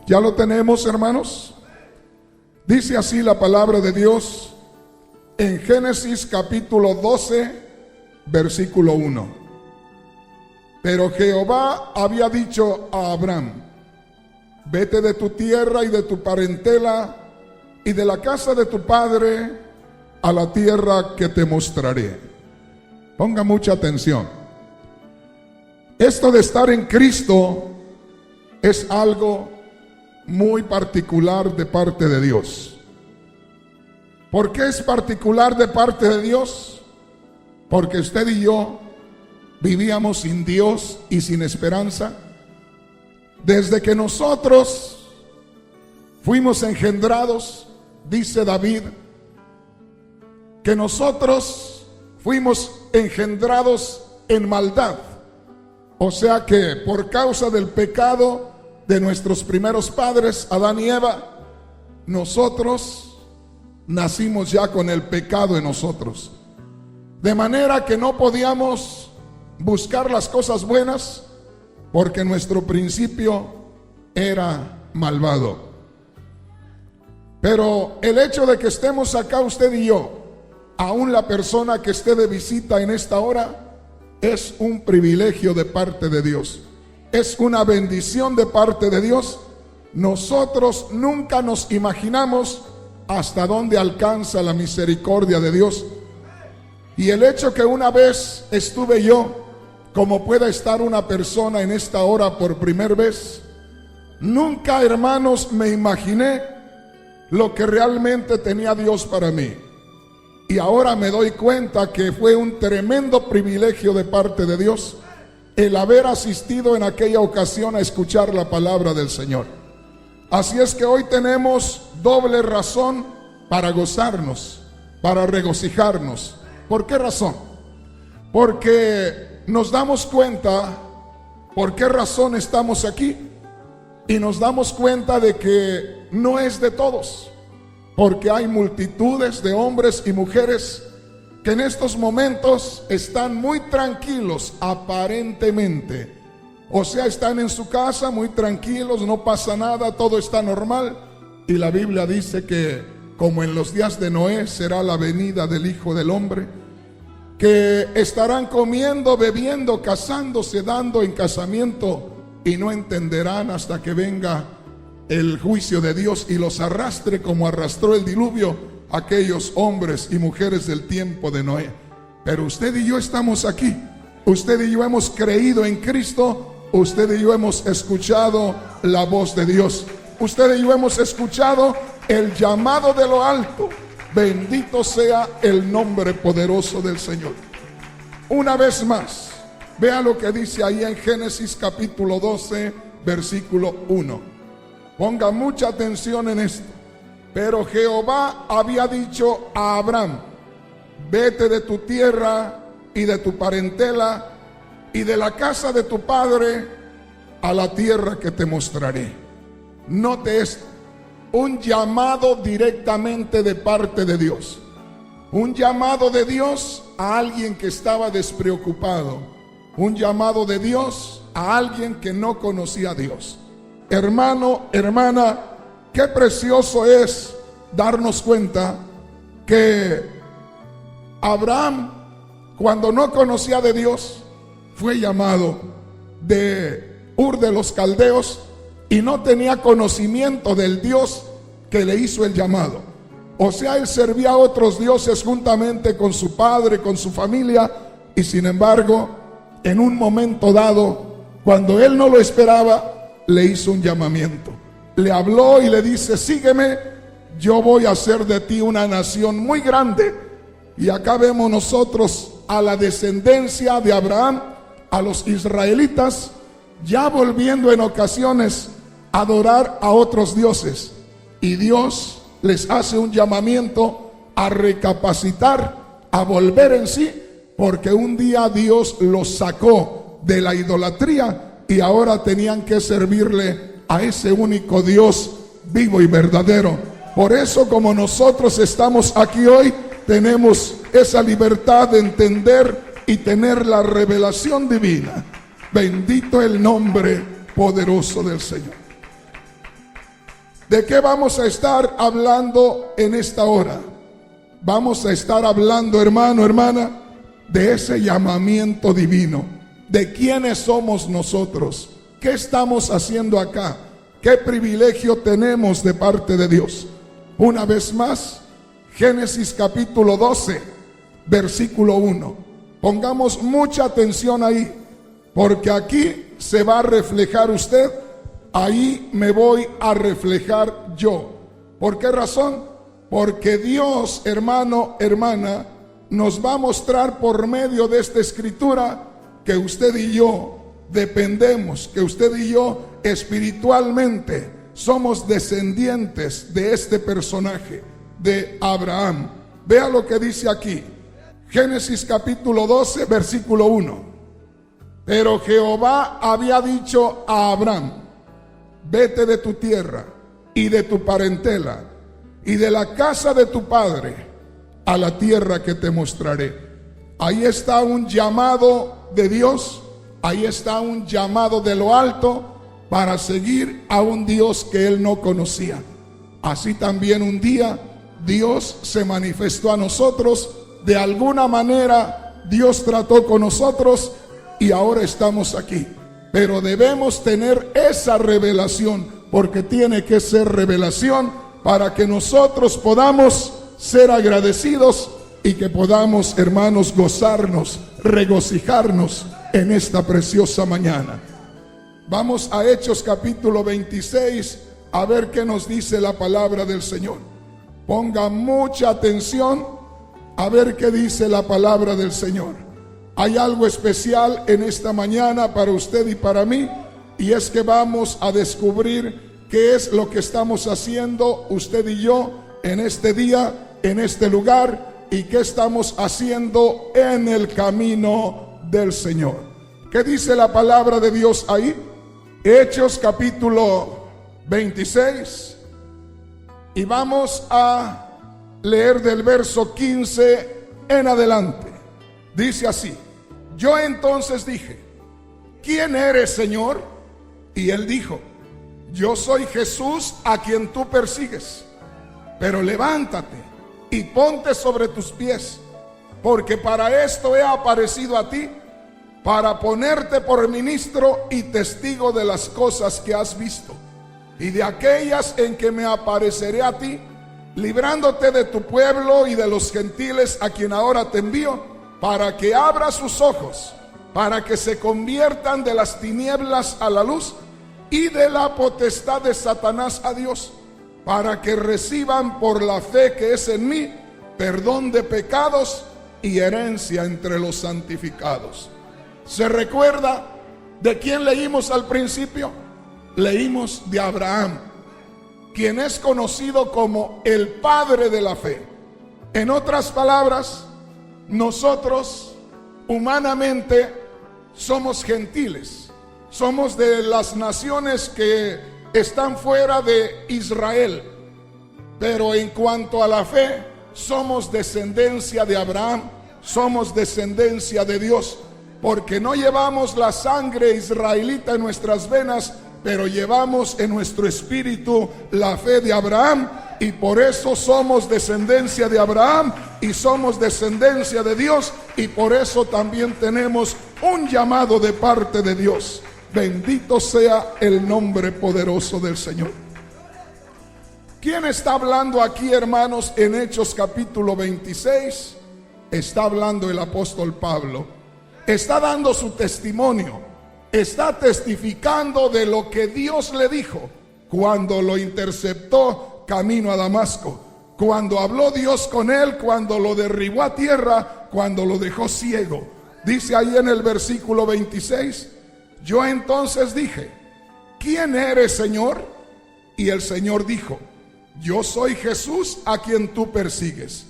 ¿Ya lo tenemos, hermanos? Dice así la palabra de Dios en Génesis capítulo 12, versículo 1. Pero Jehová había dicho a Abraham: vete de tu tierra y de tu parentela y de la casa de tu padre a la tierra que te mostraré. Ponga mucha atención. Esto de estar en Cristo es algo muy particular de parte de Dios. ¿Por qué es particular de parte de Dios? Porque usted y yo vivíamos sin Dios y sin esperanza. Desde que nosotros fuimos engendrados, dice David, que nosotros fuimos engendrados en maldad. O sea que por causa del pecado de nuestros primeros padres, Adán y Eva, nosotros nacimos ya con el pecado en nosotros. De manera que no podíamos buscar las cosas buenas porque nuestro principio era malvado. Pero el hecho de que estemos acá usted y yo, aún la persona que esté de visita en esta hora, es un privilegio de parte de Dios. Es una bendición de parte de Dios. Nosotros nunca nos imaginamos hasta dónde alcanza la misericordia de Dios. Y el hecho que una vez estuve yo, como pueda estar una persona en esta hora por primera vez, nunca, hermanos, me imaginé lo que realmente tenía Dios para mí. Y ahora me doy cuenta que fue un tremendo privilegio de parte de Dios el haber asistido en aquella ocasión a escuchar la palabra del Señor. Así es que hoy tenemos doble razón para gozarnos, para regocijarnos. ¿Por qué razón? Porque nos damos cuenta por qué razón estamos aquí y nos damos cuenta de que no es de todos, porque hay multitudes de hombres y mujeres que en estos momentos están muy tranquilos aparentemente. O sea, están en su casa muy tranquilos, no pasa nada, todo está normal. Y la Biblia dice que como en los días de Noé será la venida del Hijo del Hombre, que estarán comiendo, bebiendo, casándose, dando en casamiento y no entenderán hasta que venga el juicio de Dios y los arrastre como arrastró el diluvio aquellos hombres y mujeres del tiempo de Noé. Pero usted y yo estamos aquí. Usted y yo hemos creído en Cristo. Usted y yo hemos escuchado la voz de Dios. Usted y yo hemos escuchado el llamado de lo alto. Bendito sea el nombre poderoso del Señor. Una vez más, vea lo que dice ahí en Génesis capítulo 12, versículo 1. Ponga mucha atención en esto. Pero Jehová había dicho a Abraham: vete de tu tierra y de tu parentela y de la casa de tu padre a la tierra que te mostraré. Note esto, un llamado directamente de parte de Dios. Un llamado de Dios a alguien que estaba despreocupado. Un llamado de Dios a alguien que no conocía a Dios. Hermano, hermana, qué precioso es darnos cuenta que Abraham, cuando no conocía de Dios, fue llamado de Ur de los Caldeos y no tenía conocimiento del Dios que le hizo el llamado. O sea, él servía a otros dioses juntamente con su padre, con su familia, y sin embargo, en un momento dado, cuando él no lo esperaba, le hizo un llamamiento. Le habló y le dice: sígueme, yo voy a hacer de ti una nación muy grande. Y acá vemos nosotros a la descendencia de Abraham, a los israelitas, ya volviendo en ocasiones a adorar a otros dioses. Y Dios les hace un llamamiento a recapacitar, a volver en sí, porque un día Dios los sacó de la idolatría y ahora tenían que servirle a ese único Dios vivo y verdadero. Por eso, como nosotros estamos aquí hoy, tenemos esa libertad de entender y tener la revelación divina. Bendito el nombre poderoso del Señor. ¿De qué vamos a estar hablando en esta hora? Vamos a estar hablando, hermano, hermana, de ese llamamiento divino. ¿De quiénes somos nosotros? ¿Qué estamos haciendo acá? ¿Qué privilegio tenemos de parte de Dios? Una vez más, Génesis capítulo 12, versículo 1. Pongamos mucha atención ahí, porque aquí se va a reflejar usted, ahí me voy a reflejar yo. ¿Por qué razón? Porque Dios, hermano, hermana, nos va a mostrar por medio de esta escritura que usted y yo dependemos, que usted y yo espiritualmente somos descendientes de este personaje, de Abraham. Vea lo que dice aquí, Génesis capítulo 12, versículo 1. Pero Jehová había dicho a Abraham: vete de tu tierra y de tu parentela y de la casa de tu padre a la tierra que te mostraré. Ahí está un llamado de Dios, ahí está un llamado de lo alto para seguir a un Dios que él no conocía. Así también un día Dios se manifestó a nosotros, de alguna manera Dios trató con nosotros y ahora estamos aquí. Pero debemos tener esa revelación, porque tiene que ser revelación para que nosotros podamos ser agradecidos y que podamos, hermanos, gozarnos, regocijarnos en esta preciosa mañana. Vamos a Hechos capítulo 26 a ver qué nos dice la palabra del Señor. Ponga mucha atención a ver qué dice la palabra del Señor. Hay algo especial en esta mañana para usted y para mí, y es que vamos a descubrir qué es lo que estamos haciendo usted y yo en este día, en este lugar, y qué estamos haciendo en el camino del Señor. ¿Qué dice la palabra de Dios ahí? Hechos capítulo 26, y vamos a leer del verso 15 en adelante. Dice así: yo entonces dije: ¿quién eres, Señor? Y él dijo: yo soy Jesús a quien tú persigues. Pero levántate y ponte sobre tus pies, porque para esto he aparecido a ti, para ponerte por ministro y testigo de las cosas que has visto, y de aquellas en que me apareceré a ti, librándote de tu pueblo y de los gentiles a quien ahora te envío, para que abra sus ojos, para que se conviertan de las tinieblas a la luz y de la potestad de Satanás a Dios, para que reciban por la fe que es en mí perdón de pecados y herencia entre los santificados. ¿Se recuerda de quién leímos al principio? Leímos de Abraham, quien es conocido como el padre de la fe. En otras palabras, nosotros humanamente somos gentiles, somos de las naciones que están fuera de Israel, pero en cuanto a la fe, somos descendencia de Abraham, somos descendencia de Dios, porque no llevamos la sangre israelita en nuestras venas, pero llevamos en nuestro espíritu la fe de Abraham, y por eso somos descendencia de Abraham y somos descendencia de Dios, y por eso también tenemos un llamado de parte de Dios. Bendito sea el nombre poderoso del Señor. ¿Quién está hablando aquí, hermanos, en Hechos capítulo 26? Está hablando el apóstol Pablo. Está dando su testimonio. Está testificando de lo que Dios le dijo cuando lo interceptó camino a Damasco, cuando habló Dios con él, cuando lo derribó a tierra, cuando lo dejó ciego. Dice ahí en el versículo 26: yo entonces dije: ¿quién eres, Señor? Y el Señor dijo: yo soy Jesús a quien tú persigues.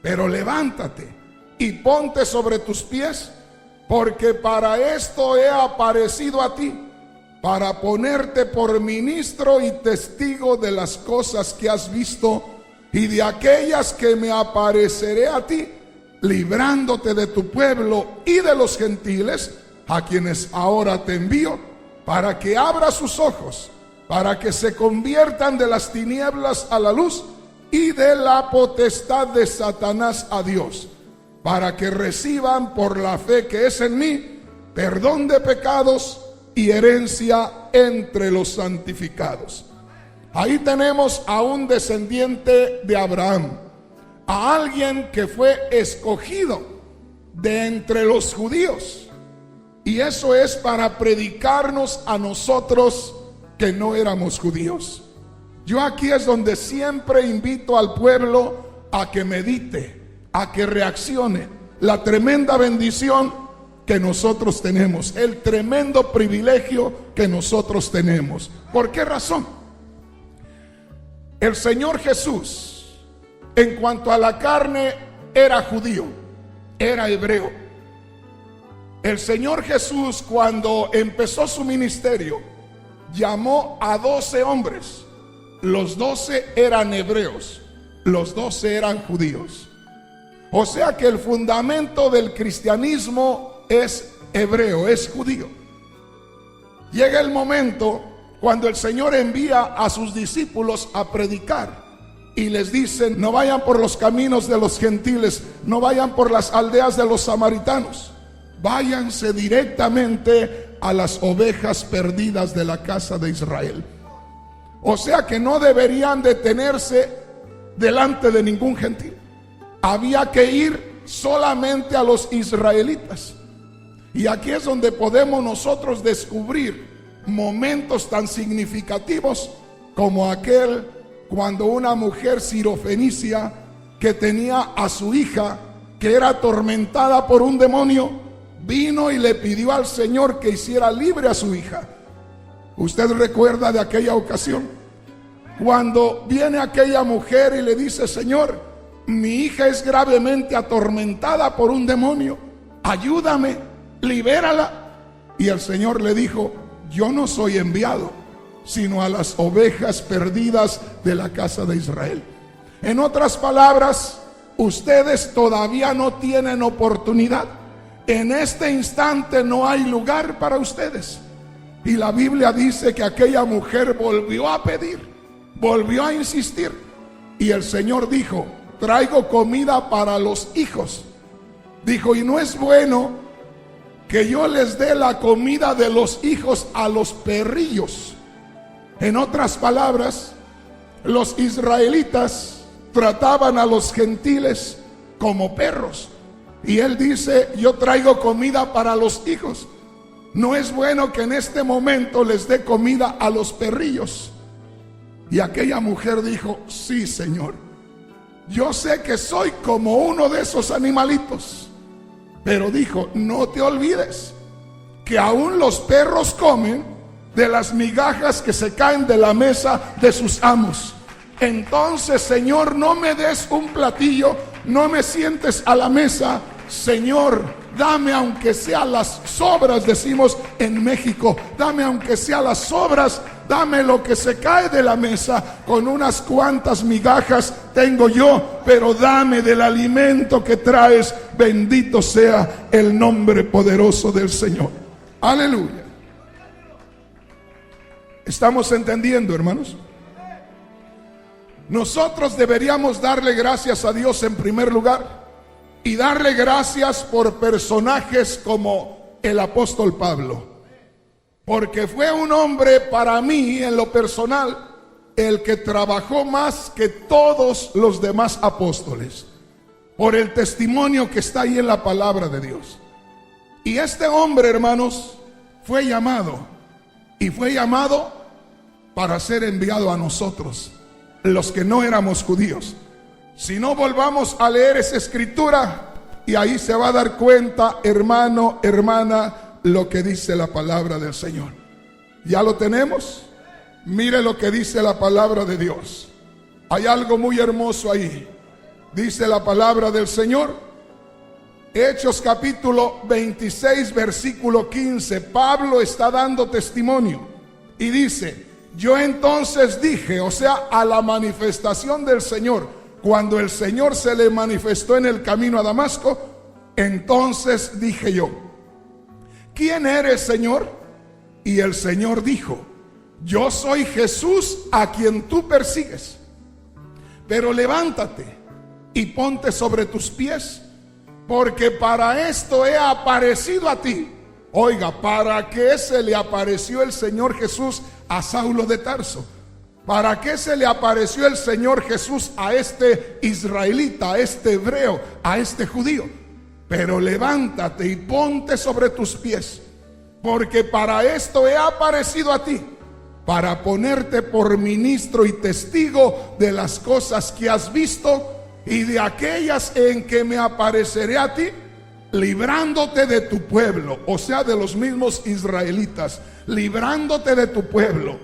Pero levántate y ponte sobre tus pies, porque para esto he aparecido a ti, para ponerte por ministro y testigo de las cosas que has visto y de aquellas que me apareceré a ti, librándote de tu pueblo y de los gentiles, a quienes ahora te envío, para que abra sus ojos, para que se conviertan de las tinieblas a la luz y de la potestad de Satanás a Dios, para que reciban por la fe que es en mí perdón de pecados y herencia entre los santificados. Ahí tenemos a un descendiente de Abraham, a alguien que fue escogido de entre los judíos, y eso es para predicarnos a nosotros que no éramos judíos. Yo aquí es donde siempre invito al pueblo a que medite, a que reaccione la tremenda bendición que nosotros tenemos, el tremendo privilegio que nosotros tenemos. ¿Por qué razón? El Señor Jesús, en cuanto a la carne, era judío, era hebreo. El Señor Jesús, cuando empezó su ministerio, llamó a 12 hombres. Los 12 eran hebreos, los 12 eran judíos. O sea que el fundamento del cristianismo es hebreo, es judío. Llega el momento cuando el Señor envía a sus discípulos a predicar y les dice: no vayan por los caminos de los gentiles, no vayan por las aldeas de los samaritanos, váyanse directamente a las ovejas perdidas de la casa de Israel. O sea que no deberían detenerse delante de ningún gentil. Había que ir solamente a los israelitas. Y aquí es donde podemos nosotros descubrir momentos tan significativos como aquel cuando una mujer sirofenicia que tenía a su hija que era atormentada por un demonio, vino y le pidió al Señor que hiciera libre a su hija. ¿Usted recuerda de aquella ocasión? Cuando viene aquella mujer y le dice: Señor, mi hija es gravemente atormentada por un demonio, ayúdame, libérala. Y el Señor le dijo: yo no soy enviado sino a las ovejas perdidas de la casa de Israel. En otras palabras, ustedes todavía no tienen oportunidad. En este instante no hay lugar para ustedes. Y la Biblia dice que aquella mujer volvió a pedir, volvió a insistir, y el Señor dijo: traigo comida para los hijos. Dijo: y no es bueno que yo les dé la comida de los hijos a los perrillos. En otras palabras, los israelitas trataban a los gentiles como perros, y él dice: yo traigo comida para los hijos. No es bueno que en este momento les dé comida a los perrillos. Y aquella mujer dijo: sí, Señor, yo sé que soy como uno de esos animalitos. Pero dijo: no te olvides que aún los perros comen de las migajas que se caen de la mesa de sus amos. Entonces, Señor, no me des un platillo, no me sientes a la mesa. Señor, dame aunque sea las sobras, decimos en México, dame aunque sea las sobras, dame lo que se cae de la mesa. Con unas cuantas migajas tengo yo, pero dame del alimento que traes. Bendito sea el nombre poderoso del Señor. Aleluya. ¿Estamos entendiendo, hermanos? Nosotros deberíamos darle gracias a Dios en primer lugar, y darle gracias por personajes como el apóstol Pablo, porque fue un hombre, para mí en lo personal, el que trabajó más que todos los demás apóstoles, por el testimonio que está ahí en la palabra de Dios. Y este hombre, hermanos, fue llamado, y fue llamado para ser enviado a nosotros, los que no éramos judíos. Si no, volvamos a leer esa escritura y ahí se va a dar cuenta, hermano, hermana, lo que dice la palabra del Señor. ¿Ya lo tenemos? Mire lo que dice la palabra de Dios. Hay algo muy hermoso ahí. Dice la palabra del Señor, Hechos capítulo 26, versículo 15. Pablo está dando testimonio y dice: yo entonces dije, o sea, a la manifestación del Señor, cuando el Señor se le manifestó en el camino a Damasco, entonces dije yo: ¿quién eres, Señor? Y el Señor dijo: yo soy Jesús a quien tú persigues. Pero levántate y ponte sobre tus pies, porque para esto he aparecido a ti. Oiga, ¿para qué se le apareció el Señor Jesús a Saulo de Tarso? ¿Para qué se le apareció el Señor Jesús a este israelita, a este hebreo, a este judío? Pero levántate y ponte sobre tus pies, porque para esto he aparecido a ti, para ponerte por ministro y testigo de las cosas que has visto y de aquellas en que me apareceré a ti, librándote de tu pueblo, o sea, de los mismos israelitas, librándote de tu pueblo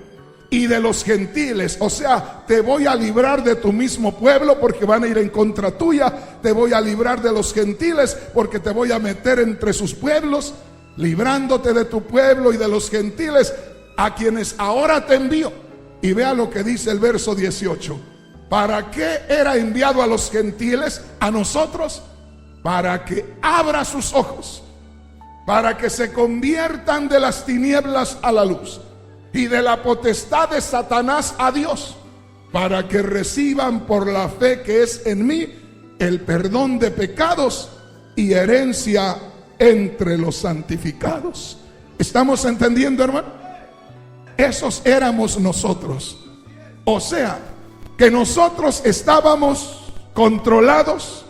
y de los gentiles, o sea, te voy a librar de tu mismo pueblo porque van a ir en contra tuya, te voy a librar de los gentiles porque te voy a meter entre sus pueblos, librándote de tu pueblo y de los gentiles, a quienes ahora te envío. Y vea lo que dice el verso 18. ¿Para qué era enviado a los gentiles? A nosotros, para que abra sus ojos, para que se conviertan de las tinieblas a la luz y de la potestad de Satanás a Dios, para que reciban por la fe que es en mí el perdón de pecados y herencia entre los santificados. ¿Estamos entendiendo, hermano? Esos éramos nosotros. O sea, que nosotros estábamos controlados,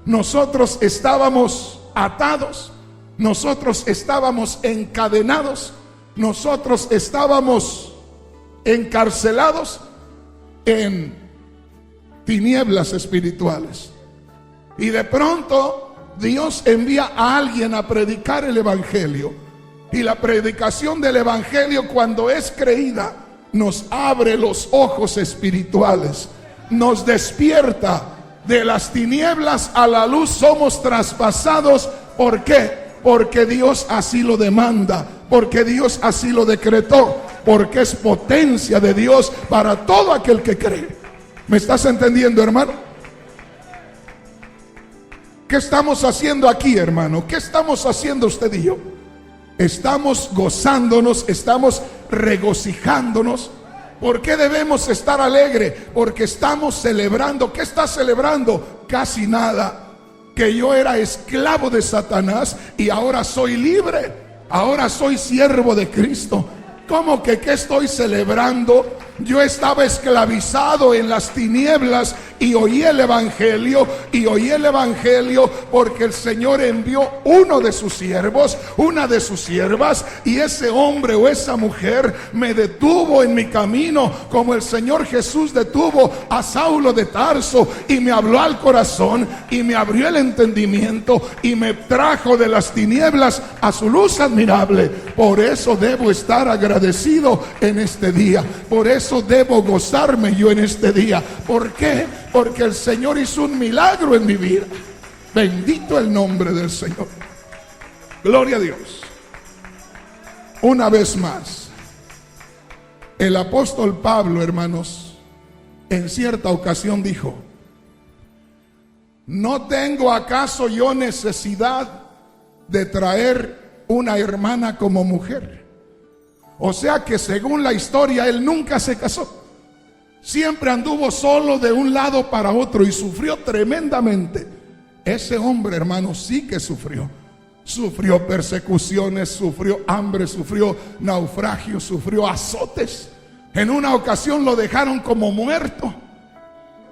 nosotros estábamos atados, nosotros estábamos encadenados, nosotros estábamos encarcelados en tinieblas espirituales. Y de pronto Dios envía a alguien a predicar el evangelio. Y la predicación del evangelio, cuando es creída, nos abre los ojos espirituales, nos despierta de las tinieblas a la luz. Somos traspasados. ¿Por qué? Porque Dios así lo demanda, porque Dios así lo decretó, porque es potencia de Dios para todo aquel que cree. ¿Me estás entendiendo, hermano? ¿Qué estamos haciendo aquí, hermano? ¿Qué estamos haciendo usted y yo? Estamos gozándonos, estamos regocijándonos. ¿Por qué debemos estar alegres? Porque estamos celebrando. ¿Qué estás celebrando? Casi nada. Que yo era esclavo de Satanás y ahora soy libre. Ahora soy siervo de Cristo. ¿Cómo que qué estoy celebrando? Yo estaba esclavizado en las tinieblas y oí el evangelio, porque el Señor envió uno de sus siervos, una de sus siervas, y ese hombre o esa mujer me detuvo en mi camino, como el Señor Jesús detuvo a Saulo de Tarso, y me habló al corazón y me abrió el entendimiento y me trajo de las tinieblas a su luz admirable. Por eso debo estar agradecido en este día, por eso debo gozarme yo en este día. ¿Por qué? Porque el Señor hizo un milagro en mi vida. Bendito el nombre del Señor. Gloria a Dios. Una vez más, el apóstol Pablo, hermanos, en cierta ocasión dijo: ¿no tengo acaso yo necesidad de traer una hermana como mujer? O sea que según la historia, él nunca se casó. Siempre anduvo solo de un lado para otro y sufrió tremendamente. Ese hombre, hermano, sí que sufrió. Sufrió persecuciones, sufrió hambre, sufrió naufragios, sufrió azotes. En una ocasión lo dejaron como muerto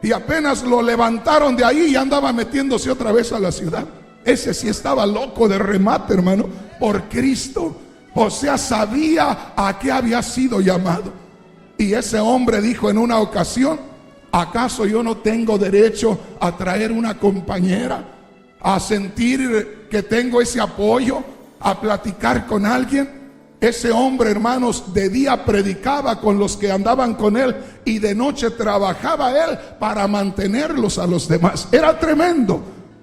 y apenas lo levantaron de ahí y andaba metiéndose otra vez a la ciudad. Ese sí estaba loco de remate, hermano, por Cristo. O sea, sabía a qué había sido llamado. Y ese hombre dijo en una ocasión: ¿acaso yo no tengo derecho a traer una compañera? A sentir que tengo ese apoyo, a platicar con alguien. Ese hombre, hermanos, de día predicaba con los que andaban con él y de noche trabajaba él para mantenerlos a los demás. Era tremendo.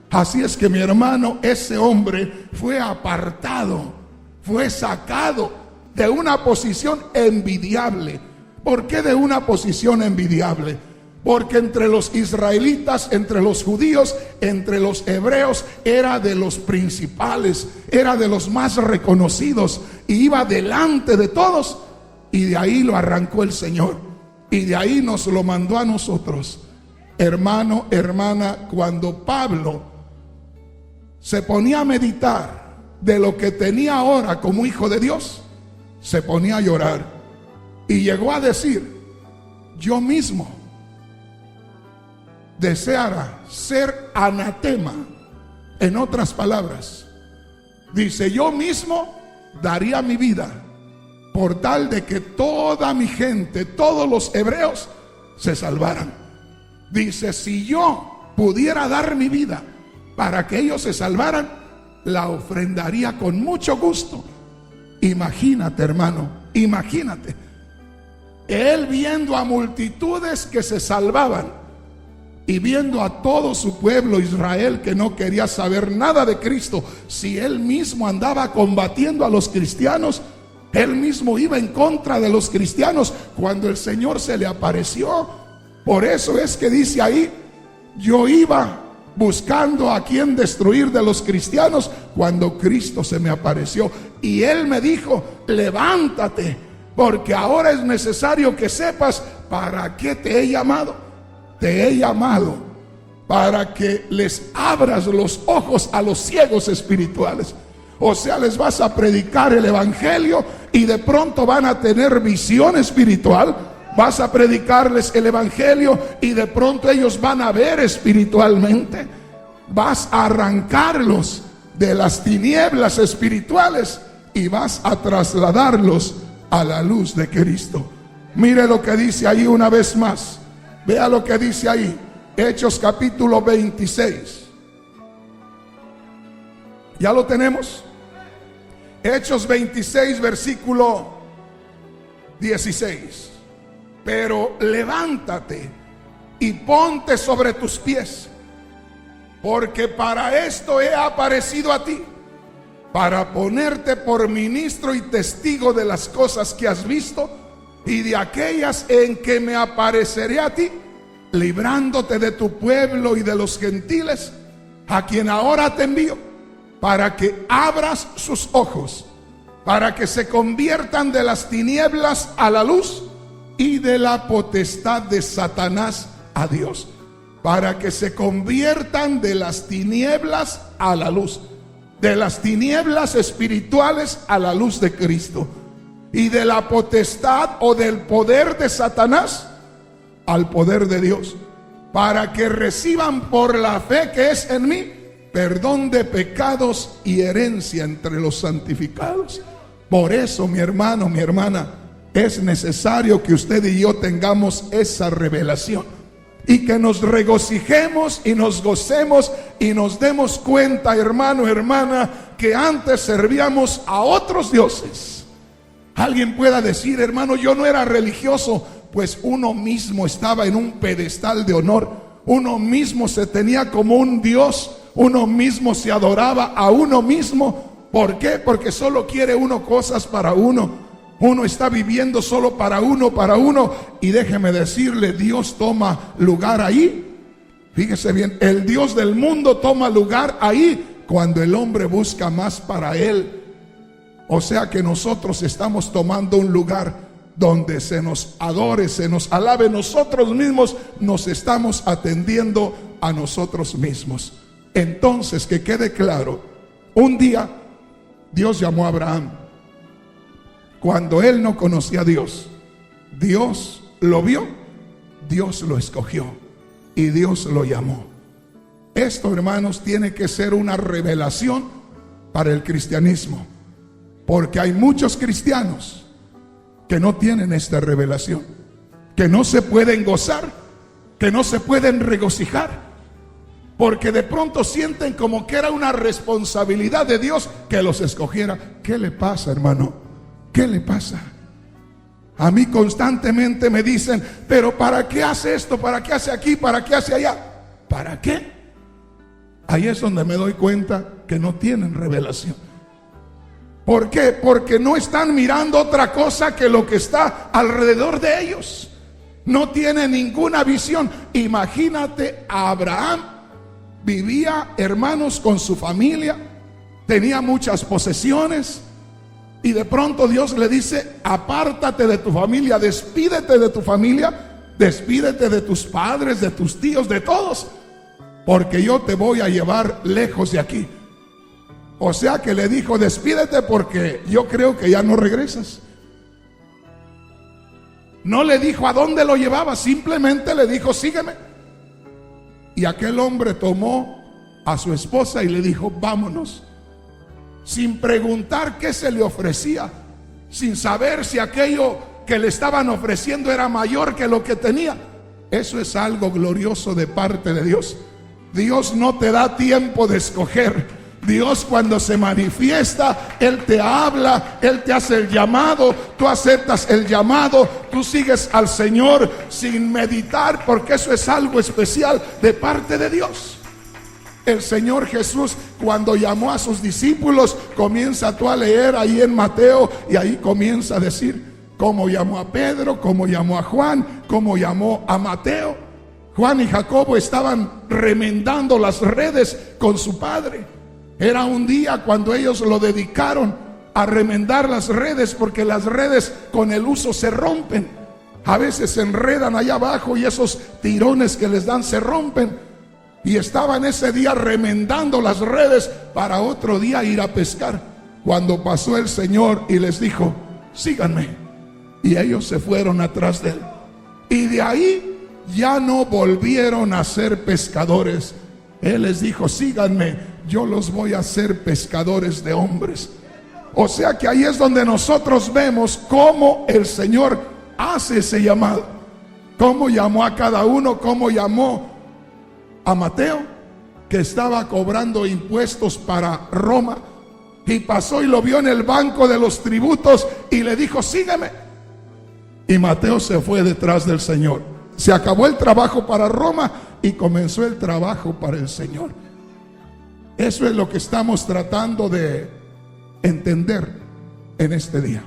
Así es que, mi hermano, ese hombre fue apartado, fue sacado de una posición envidiable. ¿Por qué de una posición envidiable? Porque entre los israelitas, entre los judíos, entre los hebreos, era de los principales, era de los más reconocidos y iba delante de todos y de ahí lo arrancó el Señor, y de ahí nos lo mandó a nosotros. Hermano, hermana, cuando Pablo se ponía a meditar de lo que tenía ahora como hijo de Dios, se ponía a llorar y llegó a decir: yo mismo deseara ser anatema. En otras palabras, dice: yo mismo daría mi vida por tal de que toda mi gente, todos los hebreos se salvaran. Dice: si yo pudiera dar mi vida para que ellos se salvaran, la ofrendaría con mucho gusto. Imagínate, hermano, imagínate. Él viendo a multitudes que se salvaban y viendo a todo su pueblo Israel que no quería saber nada de Cristo. Si él mismo andaba combatiendo a los cristianos, él mismo iba en contra de los cristianos cuando el Señor se le apareció. Por eso es que dice ahí: yo iba buscando a quien destruir de los cristianos cuando Cristo se me apareció. Y él me dijo: levántate, porque ahora es necesario que sepas para qué te he llamado. Te he llamado para que les abras los ojos a los ciegos espirituales. O sea, les vas a predicar el evangelio y de pronto van a tener visión espiritual. Vas a predicarles el evangelio y de pronto ellos van a ver espiritualmente. Vas a arrancarlos de las tinieblas espirituales y vas a trasladarlos a la luz de Cristo. Mire lo que dice ahí una vez más. Vea lo que dice ahí, Hechos capítulo 26. ¿Ya lo tenemos? Hechos 26, versículo 16. Pero levántate y ponte sobre tus pies, porque para esto he aparecido a ti, para ponerte por ministro y testigo de las cosas que has visto y de aquellas en que me apareceré a ti, librándote de tu pueblo y de los gentiles, a quien ahora te envío, para que abras sus ojos, para que se conviertan de las tinieblas a la luz y de la potestad de Satanás a Dios. Para que se conviertan de las tinieblas a la luz, de las tinieblas espirituales a la luz de Cristo, y de la potestad o del poder de Satanás al poder de Dios, para que reciban por la fe que es en mí perdón de pecados y herencia entre los santificados. Por eso, mi hermano, mi hermana, es necesario que usted y yo tengamos esa revelación y que nos regocijemos y nos gocemos y nos demos cuenta, hermano, hermana, que antes servíamos a otros dioses. Alguien pueda decir: hermano, yo no era religioso. Pues uno mismo estaba en un pedestal de honor, uno mismo se tenía como un Dios, uno mismo se adoraba a uno mismo. ¿Por qué? Porque solo quiere uno cosas para uno. Uno está viviendo solo para uno, y déjeme decirle, Dios toma lugar ahí. Fíjese bien, el Dios del mundo toma lugar ahí cuando el hombre busca más para él. O sea que nosotros estamos tomando un lugar donde se nos adore, se nos alabe. Nosotros mismos nos estamos atendiendo a nosotros mismos. Entonces, que quede claro, un día Dios llamó a Abraham. Cuando él no conocía a Dios, Dios lo vio, Dios lo escogió y Dios lo llamó. Esto, hermanos, tiene que ser una revelación para el cristianismo, porque hay muchos cristianos que no tienen esta revelación, que no se pueden gozar, que no se pueden regocijar, porque de pronto sienten como que era una responsabilidad de Dios que los escogiera. ¿Qué le pasa, hermano? ¿Qué le pasa? A mí constantemente me dicen: pero ¿para qué hace esto? ¿Para qué hace aquí? ¿Para qué hace allá? ¿Para qué? Ahí es donde me doy cuenta que no tienen revelación. ¿Por qué? Porque no están mirando otra cosa que lo que está alrededor de ellos. No tienen ninguna visión. Imagínate, Abraham vivía, hermanos, con su familia, tenía muchas posesiones, Y de pronto Dios le dice: apártate de tu familia, despídete de tu familia, despídete de tus padres, de tus tíos, de todos, porque yo te voy a llevar lejos de aquí. O sea que le dijo: despídete porque yo creo que ya no regresas. No le dijo a dónde lo llevaba, simplemente le dijo: sígueme. Y aquel hombre tomó a su esposa y le dijo: vámonos. Sin preguntar qué se le ofrecía, sin saber si aquello que le estaban ofreciendo era mayor que lo que tenía. Eso es algo glorioso de parte de Dios. Dios no te da tiempo de escoger. Dios, cuando se manifiesta, Él te habla, Él te hace el llamado, tú aceptas el llamado, tú sigues al Señor sin meditar, porque eso es algo especial de parte de Dios. El Señor Jesús, cuando llamó a sus discípulos, comienza tú a leer ahí en Mateo, y ahí comienza a decir cómo llamó a Pedro, cómo llamó a Juan, cómo llamó a Mateo. Juan y Jacobo estaban remendando las redes con su padre. Era un día cuando ellos lo dedicaron a remendar las redes, porque las redes con el uso se rompen. A veces se enredan allá abajo y esos tirones que les dan se rompen. Y estaban ese día remendando las redes para otro día ir a pescar. Cuando pasó el Señor y les dijo: síganme. Y ellos se fueron atrás de Él. Y de ahí ya no volvieron a ser pescadores. Él les dijo: síganme, yo los voy a hacer pescadores de hombres. O sea que ahí es donde nosotros vemos cómo el Señor hace ese llamado. Cómo llamó a cada uno, cómo llamó a Mateo, que estaba cobrando impuestos para Roma, y pasó y lo vio en el banco de los tributos y le dijo: sígueme. Y Mateo se fue detrás del Señor. Se acabó el trabajo para Roma y comenzó el trabajo para el Señor. Eso es lo que estamos tratando de entender en este día.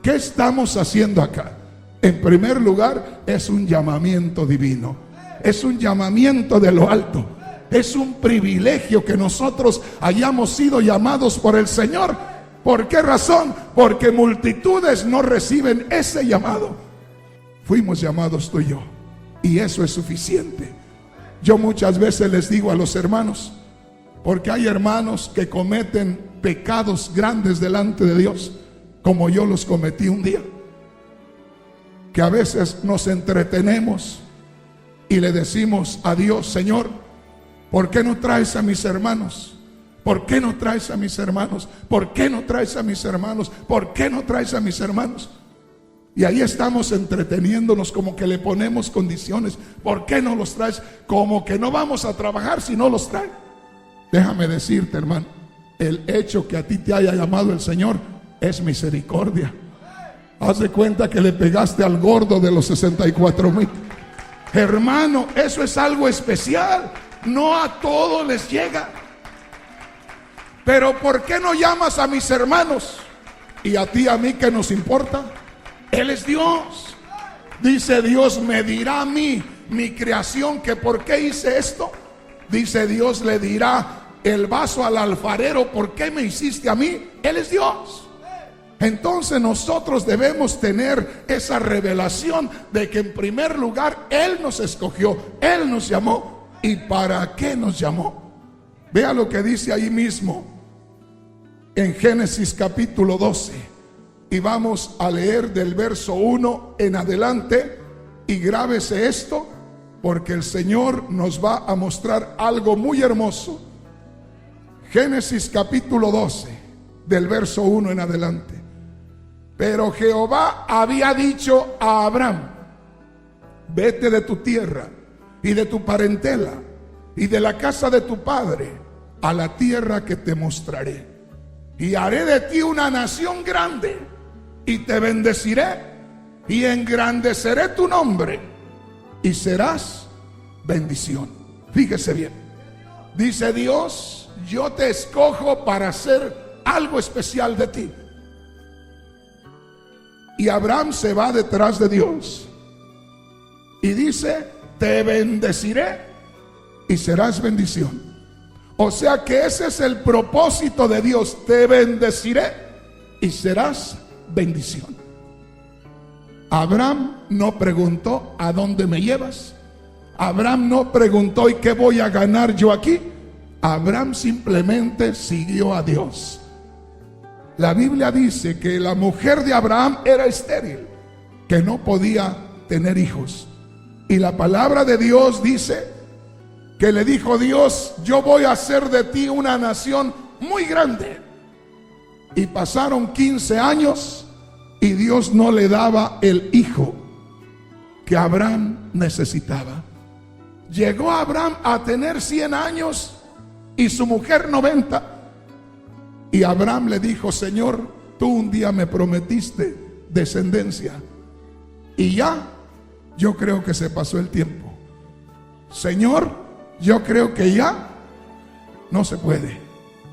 ¿Qué estamos haciendo acá? En primer lugar, es un llamamiento divino. Es un llamamiento de lo alto. Es un privilegio que nosotros hayamos sido llamados por el Señor. ¿Por qué razón? Porque multitudes no reciben ese llamado. Fuimos llamados tú y yo, y eso es suficiente. Yo muchas veces les digo a los hermanos, porque hay hermanos que cometen pecados grandes delante de Dios, como yo los cometí un día, que a veces nos entretenemos y le decimos a Dios: Señor, ¿por qué no traes a mis hermanos? ¿Por qué no traes a mis hermanos? ¿Por qué no traes a mis hermanos? ¿Por qué no traes a mis hermanos? Y ahí estamos entreteniéndonos, como que le ponemos condiciones. ¿Por qué no los traes? Como que no vamos a trabajar si no los traes. Déjame decirte, hermano, el hecho que a ti te haya llamado el Señor es misericordia. Haz de cuenta que le pegaste al gordo de los 64,000. Hermano, eso es algo especial. No a todos les llega. Pero ¿por qué no llamas a mis hermanos? Y a ti, a mí, ¿qué nos importa? Él es Dios. Dice Dios: me dirá a mí, mi creación, que por qué hice esto. Dice Dios, le dirá el vaso al alfarero: ¿por qué me hiciste a mí? Él es Dios. Entonces nosotros debemos tener esa revelación de que en primer lugar Él nos escogió, Él nos llamó. ¿Y para qué nos llamó? Vea lo que dice ahí mismo en Génesis capítulo 12. Y vamos a leer del verso 1 en adelante. Y grábese esto, porque el Señor nos va a mostrar algo muy hermoso. Génesis capítulo 12, del verso 1 en adelante. Pero Jehová había dicho a Abraham: vete de tu tierra y de tu parentela y de la casa de tu padre a la tierra que te mostraré, y haré de ti una nación grande, y te bendeciré y engrandeceré tu nombre, y serás bendición. Fíjese bien, dice Dios: yo te escojo para hacer algo especial de ti. Y Abraham se va detrás de Dios y dice: te bendeciré y serás bendición. O sea que ese es el propósito de Dios: te bendeciré y serás bendición. Abraham no preguntó: ¿a dónde me llevas? Abraham no preguntó: ¿y qué voy a ganar yo aquí? Abraham simplemente siguió a Dios. La Biblia dice que la mujer de Abraham era estéril, que no podía tener hijos. Y la palabra de Dios dice que le dijo Dios: yo voy a hacer de ti una nación muy grande. Y pasaron 15 años y Dios no le daba el hijo que Abraham necesitaba. Llegó Abraham a tener 100 años y su mujer 90. Y Abraham le dijo: Señor, tú un día me prometiste descendencia, y ya yo creo que se pasó el tiempo. Señor, yo creo que ya no se puede,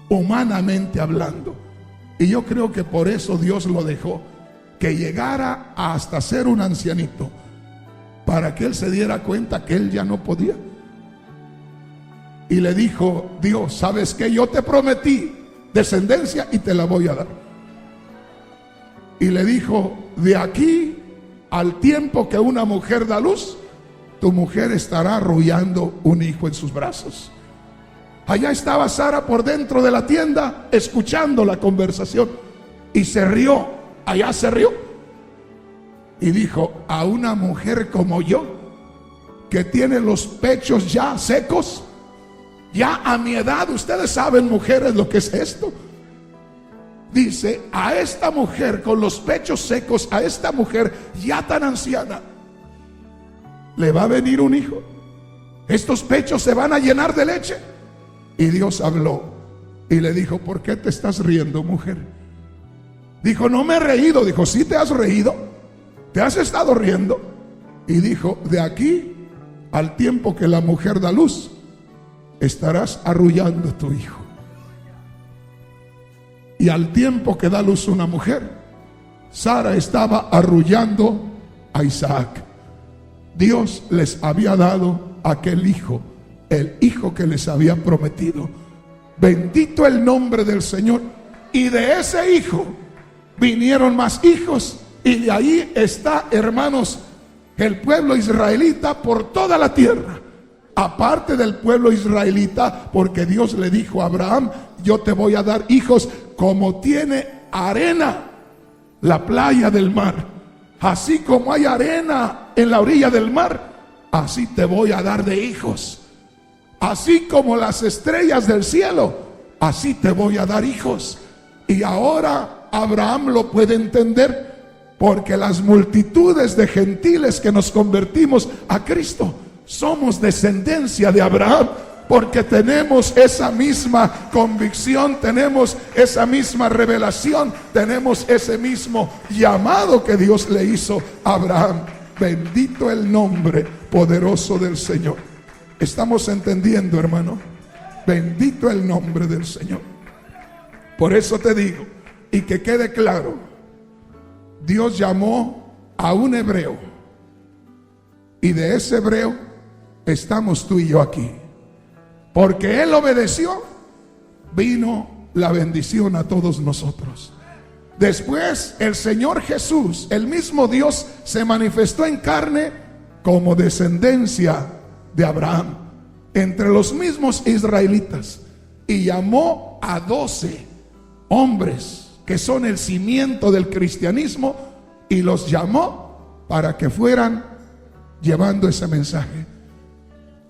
humanamente hablando. Y yo creo que por eso Dios lo dejó, que llegara hasta ser un ancianito, para que él se diera cuenta que él ya no podía. Y le dijo Dios: ¿sabes qué? Yo te prometí descendencia y te la voy a dar. Y le dijo: de aquí al tiempo que una mujer da luz, tu mujer estará arrullando un hijo en sus brazos. Allá estaba Sara por dentro de la tienda escuchando la conversación y se rió. Allá se rió y dijo: a una mujer como yo, que tiene los pechos ya secos, ya a mi edad, ustedes saben, mujeres, lo que es esto. Dice: a esta mujer con los pechos secos, a esta mujer ya tan anciana, le va a venir un hijo. Estos pechos se van a llenar de leche. Y Dios habló y le dijo: ¿por qué te estás riendo, mujer? Dijo: no me he reído. Dijo: sí te has reído, te has estado riendo. Y dijo: de aquí al tiempo que la mujer da luz, estarás arrullando a tu hijo. Y al tiempo que da luz una mujer, Sara estaba arrullando a Isaac. Dios les había dado aquel hijo, el hijo que les había prometido. Bendito el nombre del Señor. Y de ese hijo vinieron más hijos, y de ahí está, hermanos, el pueblo israelita por toda la tierra. Aparte del pueblo israelita, porque Dios le dijo a Abraham: yo te voy a dar hijos como tiene arena la playa del mar. Así como hay arena en la orilla del mar, así te voy a dar de hijos. Así como las estrellas del cielo, así te voy a dar hijos. Y ahora Abraham lo puede entender, porque las multitudes de gentiles que nos convertimos a Cristo somos descendencia de Abraham, porque tenemos esa misma convicción, tenemos esa misma revelación, tenemos ese mismo llamado que Dios le hizo a Abraham. Bendito el nombre poderoso del Señor. ¿Estamos entendiendo, hermano? Bendito el nombre del Señor. Por eso te digo, y que quede claro, Dios llamó a un hebreo, y de ese hebreo estamos tú y yo aquí. Porque él obedeció, vino la bendición a todos nosotros. Después el Señor Jesús, el mismo Dios, se manifestó en carne como descendencia de Abraham entre los mismos israelitas, y llamó a 12 hombres que son el cimiento del cristianismo, y los llamó para que fueran llevando ese mensaje.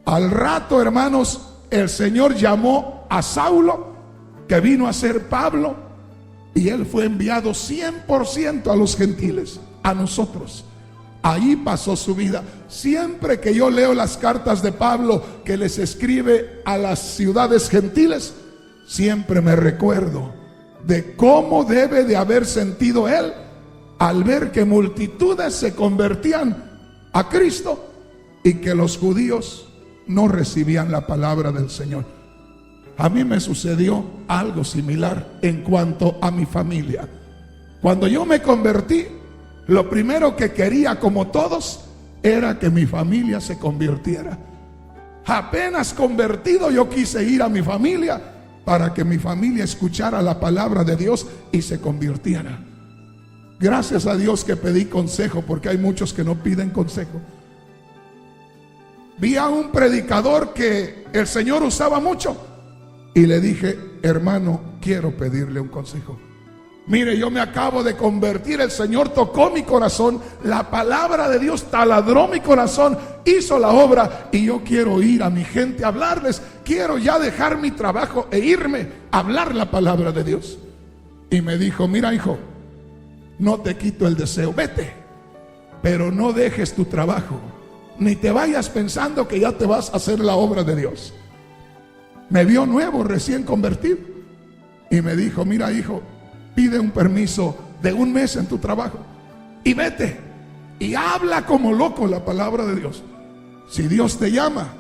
Al rato, hermanos, el Señor llamó a Saulo, que vino a ser Pablo, y él fue enviado 100% a los gentiles, a nosotros. Ahí pasó su vida. Siempre que yo leo las cartas de Pablo que les escribe a las ciudades gentiles, siempre me recuerdo de cómo debe de haber sentido él al ver que multitudes se convertían a Cristo y que los judíos no recibían la palabra del Señor. A mí me sucedió algo similar en cuanto a mi familia. Cuando yo me convertí, lo primero que quería, como todos, era que mi familia se convirtiera. Apenas convertido, yo quise ir a mi familia para que mi familia escuchara la palabra de Dios y se convirtiera. Gracias a Dios que pedí consejo, porque hay muchos que no piden consejo. Vi a un predicador que el Señor usaba mucho y le dije: hermano, quiero pedirle un consejo. Mire, yo me acabo de convertir, el Señor tocó mi corazón, la palabra de Dios taladró mi corazón, hizo la obra, y yo quiero ir a mi gente a hablarles. Quiero ya dejar mi trabajo e irme a hablar la palabra de Dios. Y me dijo: mira, hijo, no te quito el deseo, vete, pero no dejes tu trabajo, ni te vayas pensando que ya te vas a hacer la obra de Dios. Me vio nuevo, recién convertido, y me dijo: mira, hijo, pide un permiso de 1 mes en tu trabajo y vete y habla como loco la palabra de Dios. Si Dios te llama,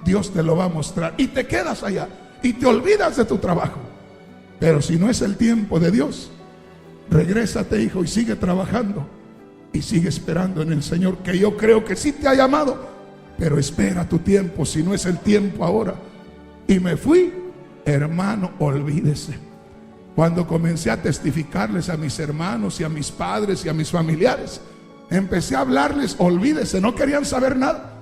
Dios te lo va a mostrar, y te quedas allá y te olvidas de tu trabajo. Pero si no es el tiempo de Dios, regrésate, hijo, y sigue trabajando y sigue esperando en el Señor, que yo creo que sí te ha llamado, pero espera tu tiempo, si no es el tiempo ahora. Y me fui. Hermano, olvídese. Cuando comencé a testificarles a mis hermanos y a mis padres y a mis familiares, empecé a hablarles, olvídese, no querían saber nada.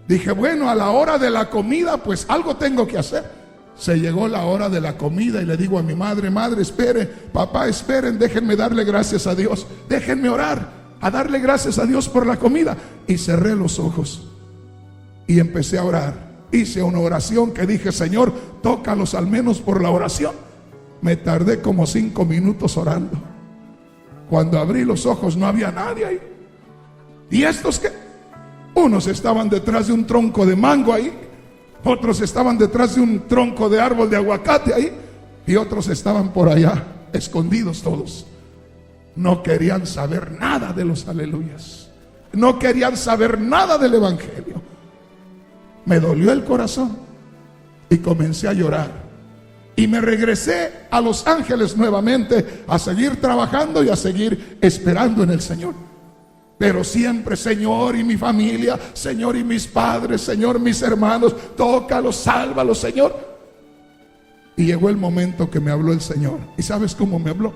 Dije: bueno, a la hora de la comida, pues algo tengo que hacer. Se llegó la hora de la comida y le digo a mi madre: madre, espere, papá, esperen, déjenme darle gracias a Dios, déjenme orar, a darle gracias a Dios por la comida. Y cerré los ojos y empecé a orar. Hice una oración que dije: Señor, tócalos al menos por la oración. Me tardé como 5 minutos orando. Cuando abrí los ojos no había nadie ahí. ¿Y estos qué? Unos estaban detrás de un tronco de mango ahí, otros estaban detrás de un tronco de árbol de aguacate ahí, y otros estaban por allá, escondidos todos. No querían saber nada de los aleluyas, no querían saber nada del evangelio. Me dolió el corazón y comencé a llorar. Y me regresé a Los Ángeles nuevamente a seguir trabajando y a seguir esperando en el Señor. Pero siempre: Señor, y mi familia, Señor, y mis padres, Señor, mis hermanos, tócalos, sálvalos, Señor. Y llegó el momento que me habló el Señor. ¿Y sabes cómo me habló?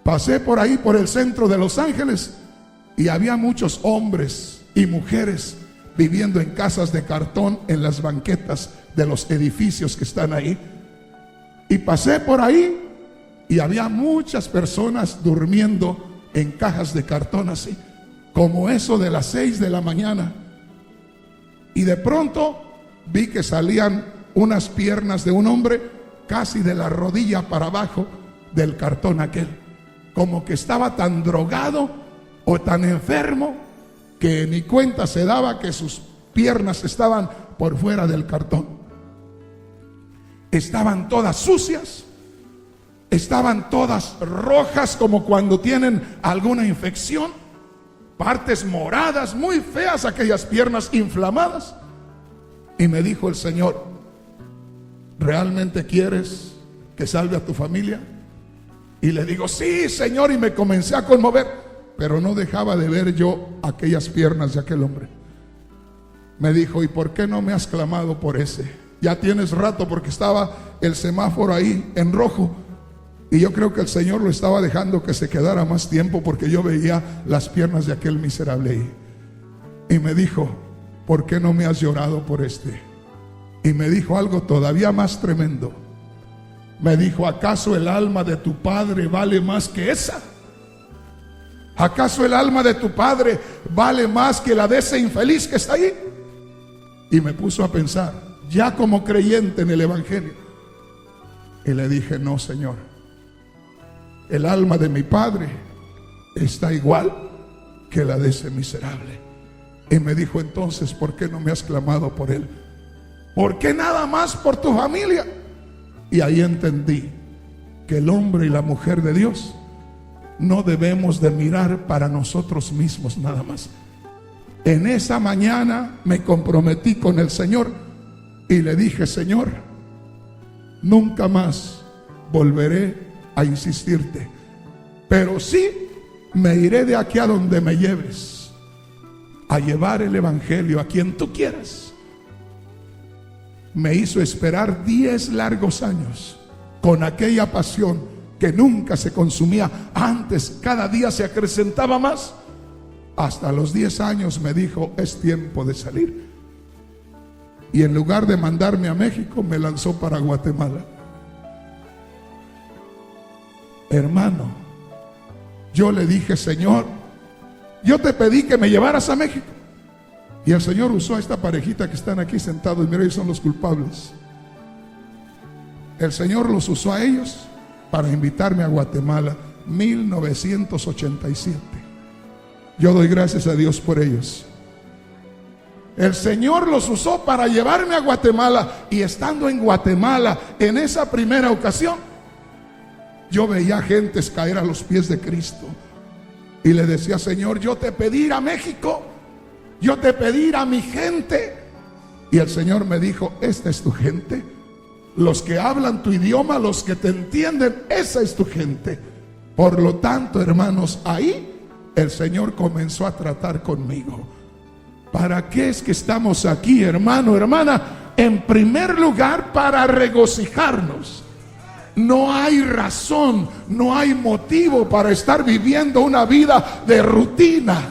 Pasé por ahí, por el centro de Los Ángeles, y había muchos hombres y mujeres viviendo en casas de cartón en las banquetas de los edificios que están ahí. Y pasé por ahí y había muchas personas durmiendo en cajas de cartón así, como eso de las 6 de la mañana. Y de pronto vi que salían unas piernas de un hombre casi de la rodilla para abajo del cartón aquel, como que estaba tan drogado o tan enfermo que ni cuenta se daba que sus piernas estaban por fuera del cartón. Estaban todas sucias, estaban todas rojas como cuando tienen alguna infección, partes moradas, muy feas aquellas piernas inflamadas. Y me dijo el Señor: ¿realmente quieres que salve a tu familia? Y le digo: sí, Señor. Y me comencé a conmover, pero no dejaba de ver yo aquellas piernas de aquel hombre. Me dijo: ¿y por qué no me has clamado por ese? Ya tienes rato, porque estaba el semáforo ahí en rojo, y yo creo que el Señor lo estaba dejando que se quedara más tiempo, porque yo veía las piernas de aquel miserable ahí. Y me dijo: ¿por qué no me has llorado por este? Y me dijo algo todavía más tremendo. Me dijo: ¿acaso el alma de tu padre vale más que esa? ¿Acaso el alma de tu padre vale más que la de ese infeliz que está ahí? Y me puso a pensar, ya como creyente en el evangelio. Y le dije: no, Señor, el alma de mi padre está igual que la de ese miserable. Y me dijo: entonces, ¿por qué no me has clamado por él? ¿Por qué nada más por tu familia? Y ahí entendí que el hombre y la mujer de Dios no debemos de mirar para nosotros mismos nada más. En esa mañana me comprometí con el Señor y le dije: Señor, nunca más volveré a insistirte, pero sí me iré de aquí a donde me lleves, a llevar el evangelio a quien tú quieras. me hizo esperar 10 largos años con aquella pasión que nunca se consumía. Antes cada día se acrecentaba más. Hasta los 10 años me dijo: es tiempo de salir. Y en lugar de mandarme a México, me lanzó para Guatemala. Hermano, yo le dije: Señor, yo te pedí que me llevaras a México. Y el Señor usó a esta parejita que están aquí sentados. Y mira, ellos son los culpables. El Señor los usó a ellos para invitarme a Guatemala, 1987. Yo doy gracias a Dios por ellos. El Señor los usó para llevarme a Guatemala. Y estando en Guatemala, en esa primera ocasión, yo veía gentes caer a los pies de Cristo. Y le decía: Señor, yo te pedí ir a México, yo te pedí ir a mi gente. Y el Señor me dijo: esta es tu gente. Los que hablan tu idioma, los que te entienden, esa es tu gente. Por lo tanto, hermanos, ahí el Señor comenzó a tratar conmigo. ¿Para qué es que estamos aquí, hermano, hermana? En primer lugar, para regocijarnos. No hay razón, no hay motivo para estar viviendo una vida de rutina.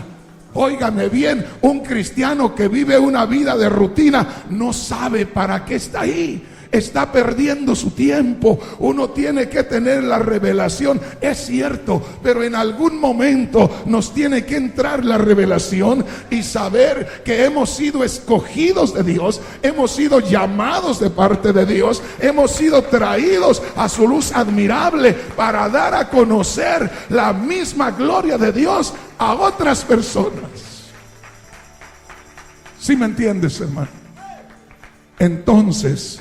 Óigame bien, un cristiano que vive una vida de rutina no sabe para qué está ahí. Está perdiendo su tiempo. Uno tiene que tener la revelación, es cierto, pero en algún momento nos tiene que entrar la revelación y saber que hemos sido escogidos de Dios, hemos sido llamados de parte de Dios, hemos sido traídos a su luz admirable para dar a conocer la misma gloria de Dios a otras personas. ¿Sí me entiendes, hermano? Entonces,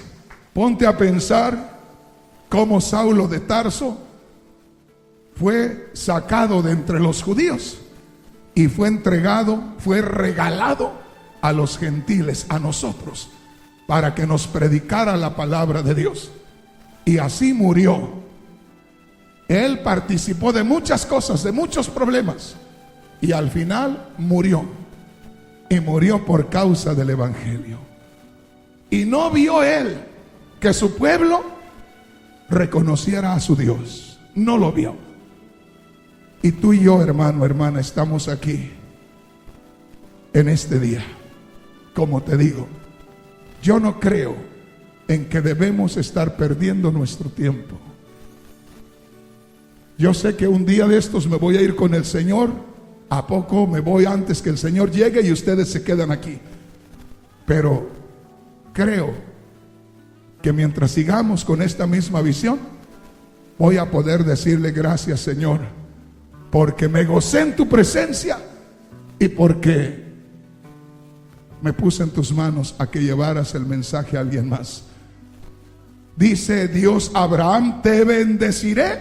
ponte a pensar cómo Saulo de Tarso fue sacado de entre los judíos y fue entregado, fue regalado a los gentiles, a nosotros, para que nos predicara la palabra de Dios. Y así murió. Él participó de muchas cosas, de muchos problemas, y al final murió. Y murió por causa del evangelio. Y no vio él que su pueblo reconociera a su Dios. No lo vio. Y tú y yo, hermano, hermana, estamos aquí en este día. Como te digo, yo no creo en que debemos estar perdiendo nuestro tiempo. Yo sé que un día de estos me voy a ir con el Señor. ¿A poco me voy antes que el Señor llegue y ustedes se quedan aquí? Pero creo que mientras sigamos con esta misma visión, voy a poder decirle: gracias, Señor, porque me gocé en tu presencia y porque me puse en tus manos a que llevaras el mensaje a alguien más. Dice Dios a Abraham: te bendeciré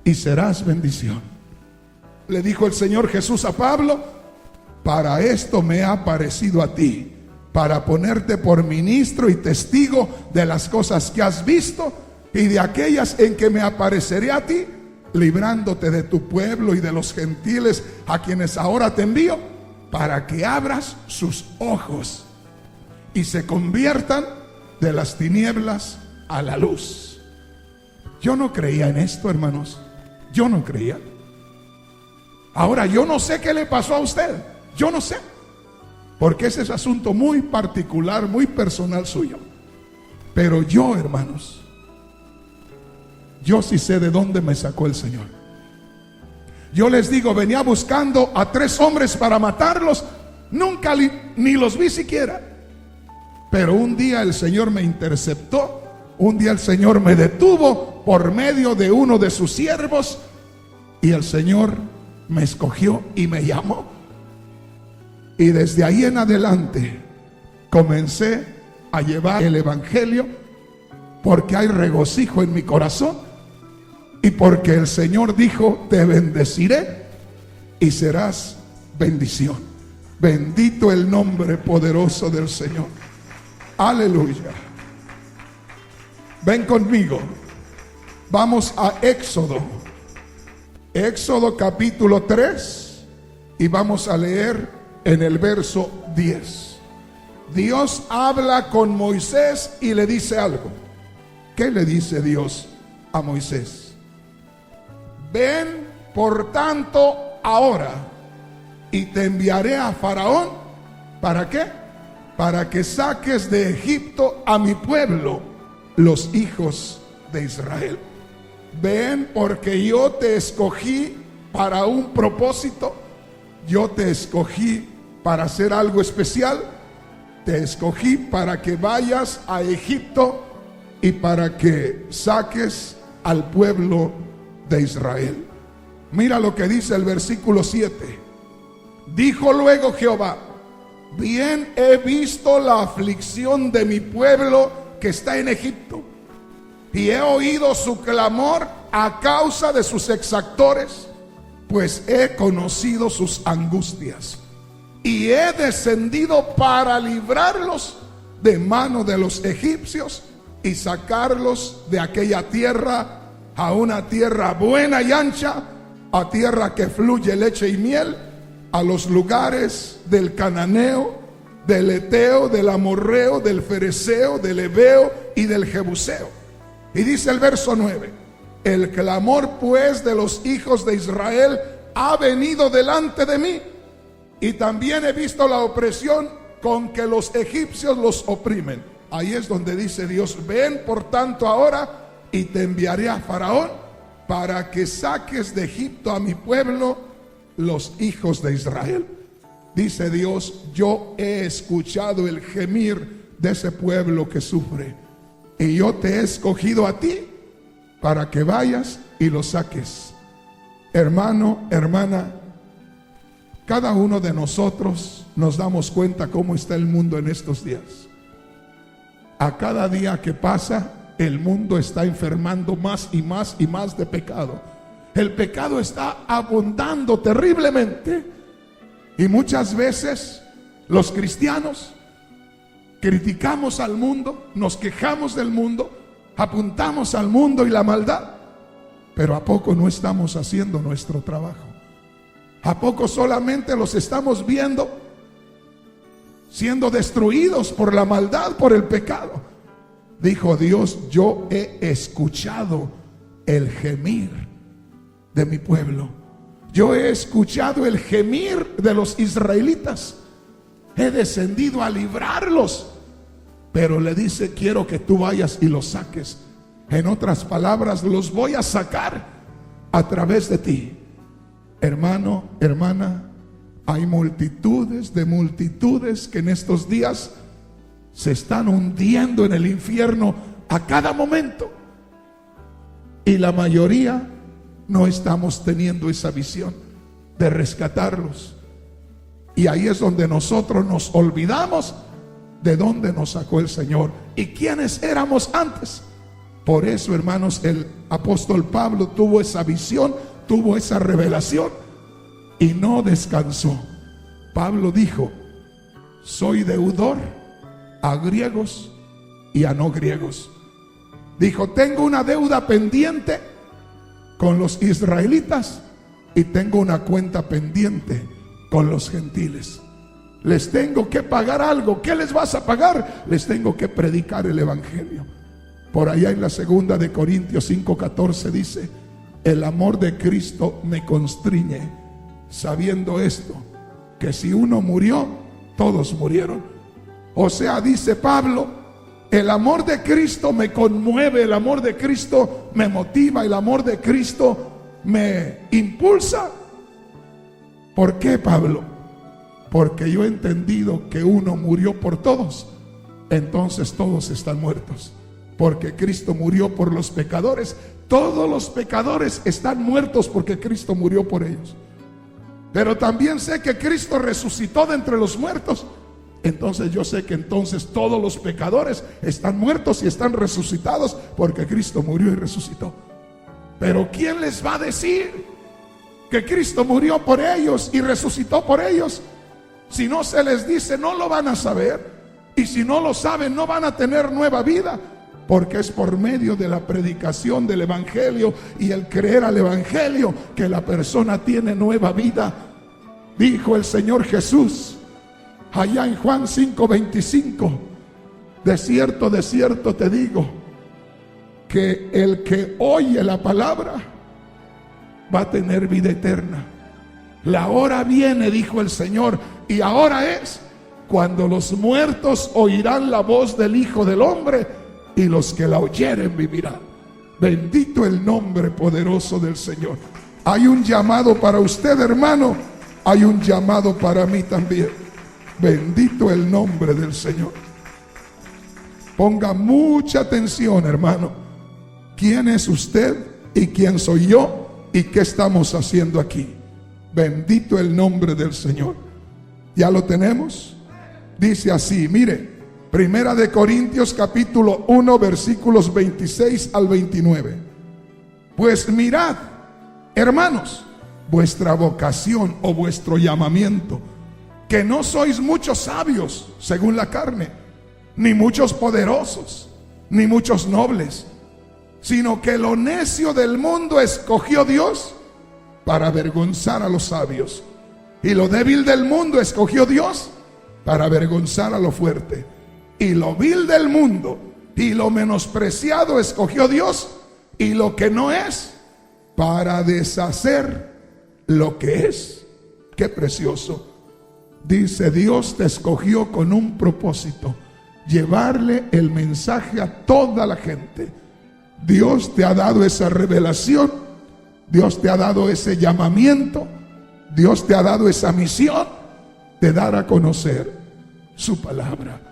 y serás bendición. Le dijo el Señor Jesús a Pablo: para esto me ha aparecido a ti, para ponerte por ministro y testigo de las cosas que has visto y de aquellas en que me apareceré a ti, librándote de tu pueblo y de los gentiles a quienes ahora te envío, para que abras sus ojos y se conviertan de las tinieblas a la luz. Yo no creía en esto, hermanos. Yo no creía. Ahora, yo no sé qué le pasó a usted. Yo no sé, porque ese es asunto muy particular, muy personal suyo. Pero yo, hermanos, yo sí sé de dónde me sacó el Señor. Yo les digo, venía buscando a 3 hombres para matarlos. Nunca ni los vi siquiera. Pero un día el Señor me interceptó. Un día el Señor me detuvo por medio de uno de sus siervos. Y el Señor me escogió y me llamó. Y desde ahí en adelante comencé a llevar el evangelio, porque hay regocijo en mi corazón y porque el Señor dijo: te bendeciré y serás bendición. Bendito el nombre poderoso del Señor. Aleluya. Ven conmigo. Vamos a Éxodo. Éxodo capítulo 3 y vamos a leer en el verso 10. Dios habla con Moisés y le dice algo. ¿Qué le dice Dios a Moisés? Ven, por tanto, ahora, y te enviaré a Faraón. ¿Para qué? Para que saques de Egipto a mi pueblo, los hijos de Israel. Ven, porque yo te escogí para un propósito. Yo te escogí para hacer algo especial. Te escogí para que vayas a Egipto y para que saques al pueblo de Israel. Mira lo que dice el versículo 7. Dijo luego Jehová: bien he visto la aflicción de mi pueblo que está en Egipto, y he oído su clamor a causa de sus exactores, pues he conocido sus angustias, y he descendido para librarlos de mano de los egipcios y sacarlos de aquella tierra a una tierra buena y ancha, a tierra que fluye leche y miel, a los lugares del cananeo, del eteo, del amorreo, del fereceo, del heveo y del jebuseo. Y dice el verso 9: el clamor pues de los hijos de Israel ha venido delante de mí, y también he visto la opresión con que los egipcios los oprimen. Ahí es donde dice Dios: ven por tanto ahora, y te enviaré a Faraón para que saques de Egipto a mi pueblo, los hijos de Israel. Dice Dios: yo he escuchado el gemir de ese pueblo que sufre, y yo te he escogido a ti para que vayas y los saques. Hermano, hermana, cada uno de nosotros nos damos cuenta cómo está el mundo en estos días. A cada día que pasa, el mundo está enfermando más y más y más de pecado. El pecado está abundando terriblemente, y muchas veces los cristianos criticamos al mundo, nos quejamos del mundo, apuntamos al mundo y la maldad, pero ¿a poco no estamos haciendo nuestro trabajo? ¿A poco solamente los estamos viendo siendo destruidos por la maldad, por el pecado? Dijo Dios: yo he escuchado el gemir de mi pueblo. Yo he escuchado el gemir de los israelitas. He descendido a librarlos. Pero le dice: quiero que tú vayas y los saques. En otras palabras, los voy a sacar a través de ti. Hermano, hermana, hay multitudes de multitudes que en estos días se están hundiendo en el infierno a cada momento, y la mayoría no estamos teniendo esa visión de rescatarlos. Y ahí es donde nosotros nos olvidamos de dónde nos sacó el Señor y quiénes éramos antes. Por eso, hermanos, el apóstol Pablo tuvo esa visión, tuvo esa revelación y no descansó. Pablo dijo: soy deudor a griegos y a no griegos. Dijo: tengo una deuda pendiente con los israelitas y tengo una cuenta pendiente con los gentiles. Les tengo que pagar algo. ¿Qué les vas a pagar? Les tengo que predicar el evangelio. Por allá en la segunda de Corintios 5:14 dice: el amor de Cristo me constriñe, sabiendo esto, que si uno murió, todos murieron. O sea, dice Pablo, el amor de Cristo me conmueve, el amor de Cristo me motiva, el amor de Cristo me impulsa. ¿Por qué, Pablo? Porque yo he entendido que uno murió por todos, entonces todos están muertos. Porque Cristo murió por los pecadores. Todos los pecadores están muertos porque Cristo murió por ellos. Pero también sé que Cristo resucitó de entre los muertos. Entonces yo sé que entonces todos los pecadores están muertos y están resucitados porque Cristo murió y resucitó. Pero ¿quién les va a decir que Cristo murió por ellos y resucitó por ellos? Si no se les dice, no lo van a saber. Y si no lo saben, no van a tener nueva vida. Porque es por medio de la predicación del evangelio y el creer al evangelio que la persona tiene nueva vida. Dijo el Señor Jesús: allá en Juan 5:25, de cierto te digo, que el que oye la palabra va a tener vida eterna. La hora viene, dijo el Señor, y ahora es cuando los muertos oirán la voz del Hijo del Hombre, y los que la oyeren vivirán. Bendito el nombre poderoso del Señor. Hay un llamado para usted, hermano. Hay un llamado para mí también. Bendito el nombre del Señor. Ponga mucha atención, hermano. ¿Quién es usted y quién soy yo y qué estamos haciendo aquí? Bendito el nombre del Señor. ¿Ya lo tenemos? Dice así, mire, Primera de Corintios capítulo 1 versículos 26 al 29. Pues mirad, hermanos, vuestra vocación o vuestro llamamiento, que no sois muchos sabios según la carne, ni muchos poderosos, ni muchos nobles, sino que lo necio del mundo escogió Dios para avergonzar a los sabios, y lo débil del mundo escogió Dios para avergonzar a lo fuerte, y lo vil del mundo y lo menospreciado escogió Dios, y lo que no es, para deshacer lo que es. Qué precioso. Dice, Dios te escogió con un propósito: llevarle el mensaje a toda la gente. Dios te ha dado esa revelación, Dios te ha dado ese llamamiento, Dios te ha dado esa misión de dar a conocer su palabra.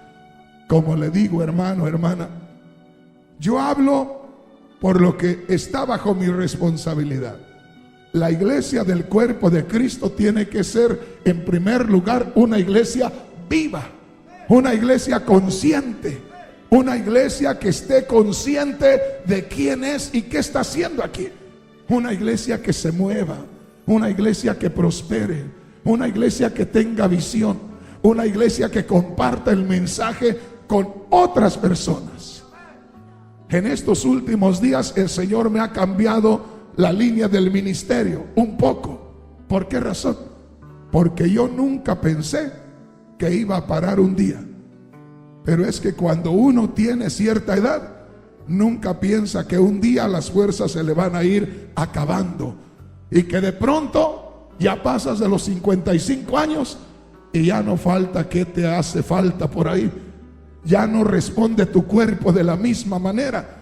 Como le digo, hermano, hermana, yo hablo por lo que está bajo mi responsabilidad. La iglesia del cuerpo de Cristo tiene que ser, en primer lugar, una iglesia viva, una iglesia consciente, una iglesia que esté consciente de quién es y qué está haciendo aquí. Una iglesia que se mueva, una iglesia que prospere, una iglesia que tenga visión, una iglesia que comparta el mensaje con otras personas. En estos últimos días el Señor me ha cambiado la línea del ministerio un poco. ¿Por qué razón? Porque yo nunca pensé que iba a parar un día. Pero es que cuando uno tiene cierta edad, nunca piensa que un día las fuerzas se le van a ir acabando, y que de pronto ya pasas de los 55 años y ya no falta qué te hace falta por ahí. Ya no responde tu cuerpo de la misma manera.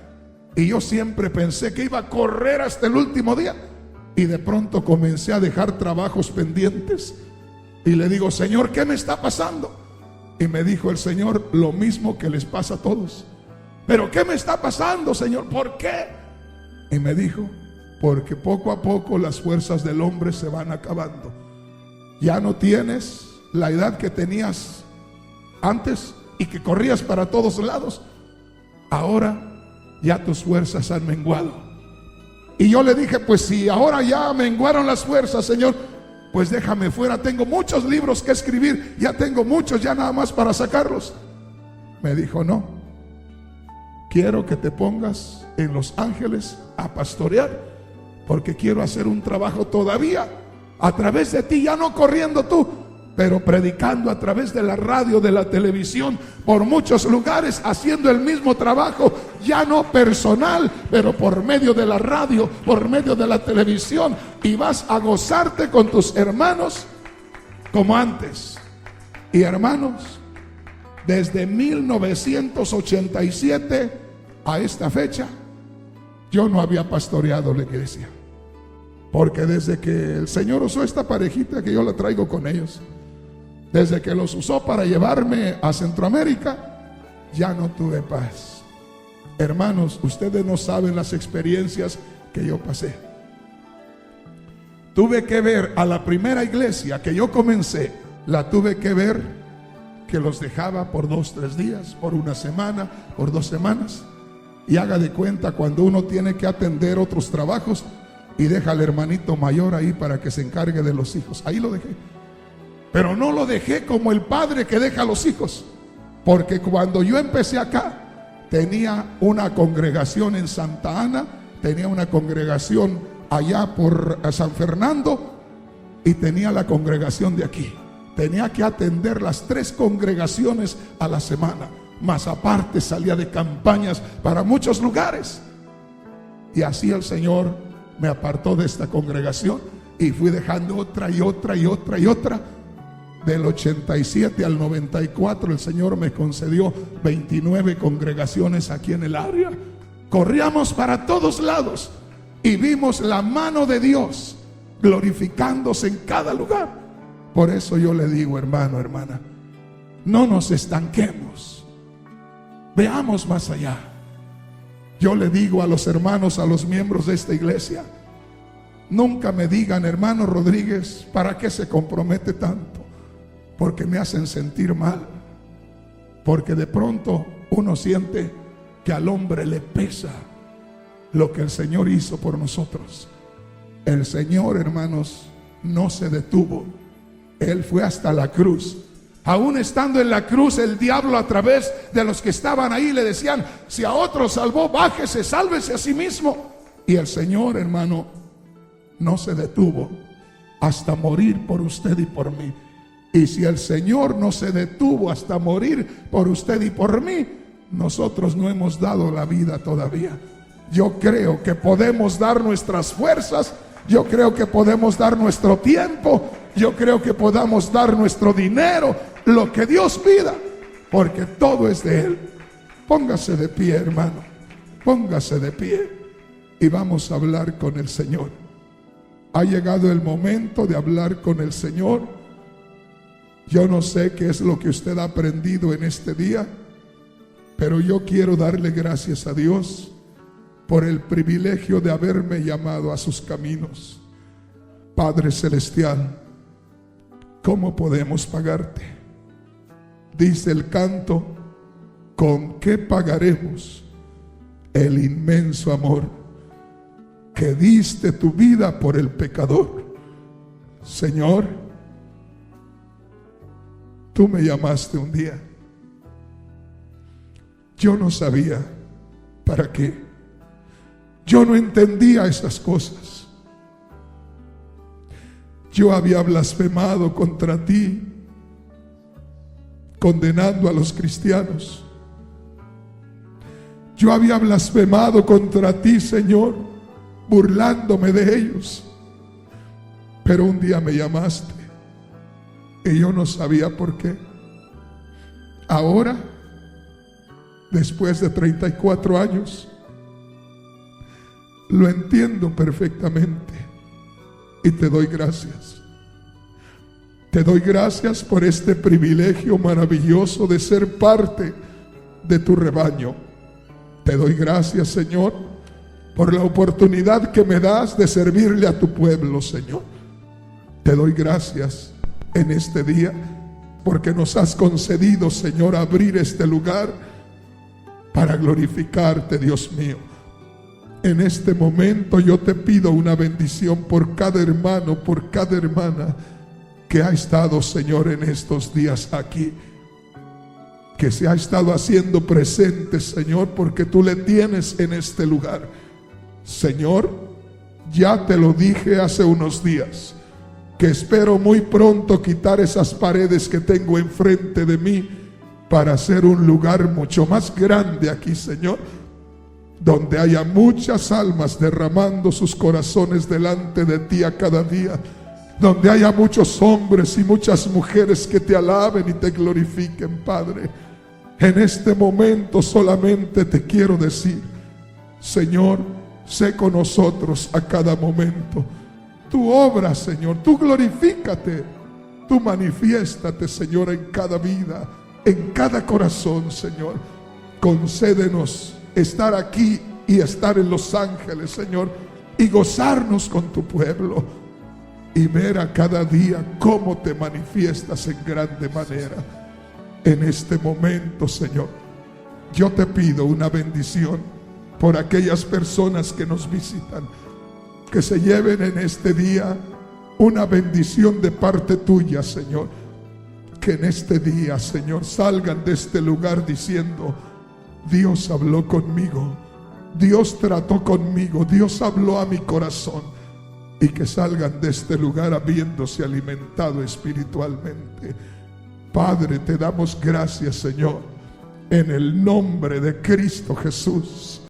Y yo siempre pensé que iba a correr hasta el último día, y de pronto comencé a dejar trabajos pendientes. Y le digo, Señor, ¿qué me está pasando? Y me dijo el Señor, lo mismo que les pasa a todos. ¿Pero qué me está pasando, Señor? ¿Por qué? Y me dijo, porque poco a poco las fuerzas del hombre se van acabando. Ya no tienes la edad que tenías antes y que corrías para todos lados. Ahora ya tus fuerzas han menguado. Y yo le dije, pues si ahora ya menguaron las fuerzas, Señor, pues déjame fuera, tengo muchos libros que escribir, ya tengo muchos, ya nada más para sacarlos. Me dijo, no, quiero que te pongas en Los Ángeles a pastorear, porque quiero hacer un trabajo todavía a través de ti, ya no corriendo tú, pero predicando a través de la radio, de la televisión, por muchos lugares, haciendo el mismo trabajo, ya no personal, pero por medio de la radio, por medio de la televisión, y vas a gozarte con tus hermanos como antes. Y hermanos, desde 1987 a esta fecha, yo no había pastoreado la iglesia, porque desde que el Señor usó esta parejita que yo la traigo con ellos, desde que los usó para llevarme a Centroamérica, ya no tuve paz. Hermanos, ustedes no saben las experiencias que yo pasé. Tuve que ver a la primera iglesia que yo comencé, la tuve que ver que los dejaba por 2, 3 días, por una semana, por 2 semanas. Y haga de cuenta cuando uno tiene que atender otros trabajos y deja al hermanito mayor ahí para que se encargue de los hijos. Ahí lo dejé. Pero no lo dejé como el padre que deja a los hijos, porque cuando yo empecé acá, tenía una congregación en Santa Ana, tenía una congregación allá por San Fernando, y tenía la congregación de aquí. Tenía que atender las 3 congregaciones a la semana, más aparte salía de campañas para muchos lugares. Y así el Señor me apartó de esta congregación y fui dejando otra y otra y otra y otra. Del 87 al 94 el Señor me concedió 29 congregaciones aquí en el área. Corríamos para todos lados y vimos la mano de Dios glorificándose en cada lugar. Por eso yo le digo, hermano, hermana, no nos estanquemos, veamos más allá. Yo le digo a los hermanos, a los miembros de esta iglesia, nunca me digan, hermano Rodríguez, ¿para qué se compromete tanto? Porque me hacen sentir mal. Porque de pronto uno siente que al hombre le pesa lo que el Señor hizo por nosotros. El Señor, hermanos, no se detuvo. Él fue hasta la cruz. Aún estando en la cruz, el diablo, a través de los que estaban ahí, le decían: si a otro salvó, bájese, sálvese a sí mismo. Y el Señor, hermano, no se detuvo hasta morir por usted y por mí. Y si el Señor no se detuvo hasta morir por usted y por mí, nosotros no hemos dado la vida todavía. Yo creo que podemos dar nuestras fuerzas, yo creo que podemos dar nuestro tiempo, yo creo que podamos dar nuestro dinero, lo que Dios pida, porque todo es de Él. Póngase de pie, hermano, póngase de pie y vamos a hablar con el Señor. Ha llegado el momento de hablar con el Señor. Yo no sé qué es lo que usted ha aprendido en este día, pero yo quiero darle gracias a Dios por el privilegio de haberme llamado a sus caminos. Padre Celestial, ¿cómo podemos pagarte? Dice el canto: ¿con qué pagaremos el inmenso amor que diste tu vida por el pecador? Señor, tú me llamaste un día. Yo no sabía para qué. Yo no entendía esas cosas. Yo había blasfemado contra ti, condenando a los cristianos. Yo había blasfemado contra ti, Señor, burlándome de ellos. Pero un día me llamaste y yo no sabía por qué. Ahora, después de 34 años, lo entiendo perfectamente y te doy gracias. Te doy gracias por este privilegio maravilloso de ser parte de tu rebaño. Te doy gracias, Señor, por la oportunidad que me das de servirle a tu pueblo, Señor. Te doy gracias en este día porque nos has concedido, Señor, abrir este lugar para glorificarte, Dios mío. En este momento yo te pido una bendición por cada hermano, por cada hermana que ha estado, Señor, en estos días aquí, que se ha estado haciendo presente, Señor, porque tú le tienes en este lugar. Señor, ya te lo dije hace unos días, que espero muy pronto quitar esas paredes que tengo enfrente de mí para hacer un lugar mucho más grande aquí, Señor, donde haya muchas almas derramando sus corazones delante de ti a cada día, donde haya muchos hombres y muchas mujeres que te alaben y te glorifiquen, Padre. En este momento solamente te quiero decir: Señor, sé con nosotros a cada momento. Tu obra, Señor, tú glorifícate, tú manifiéstate, Señor, en cada vida, en cada corazón, Señor. Concédenos estar aquí y estar en Los Ángeles, Señor, y gozarnos con tu pueblo y ver a cada día cómo te manifiestas en grande manera. En este momento, Señor, yo te pido una bendición por aquellas personas que nos visitan, que se lleven en este día una bendición de parte tuya, Señor. Que en este día, Señor, salgan de este lugar diciendo: Dios habló conmigo, Dios trató conmigo, Dios habló a mi corazón. y que salgan de este lugar habiéndose alimentado espiritualmente. Padre, te damos gracias, Señor, en el nombre de Cristo Jesús.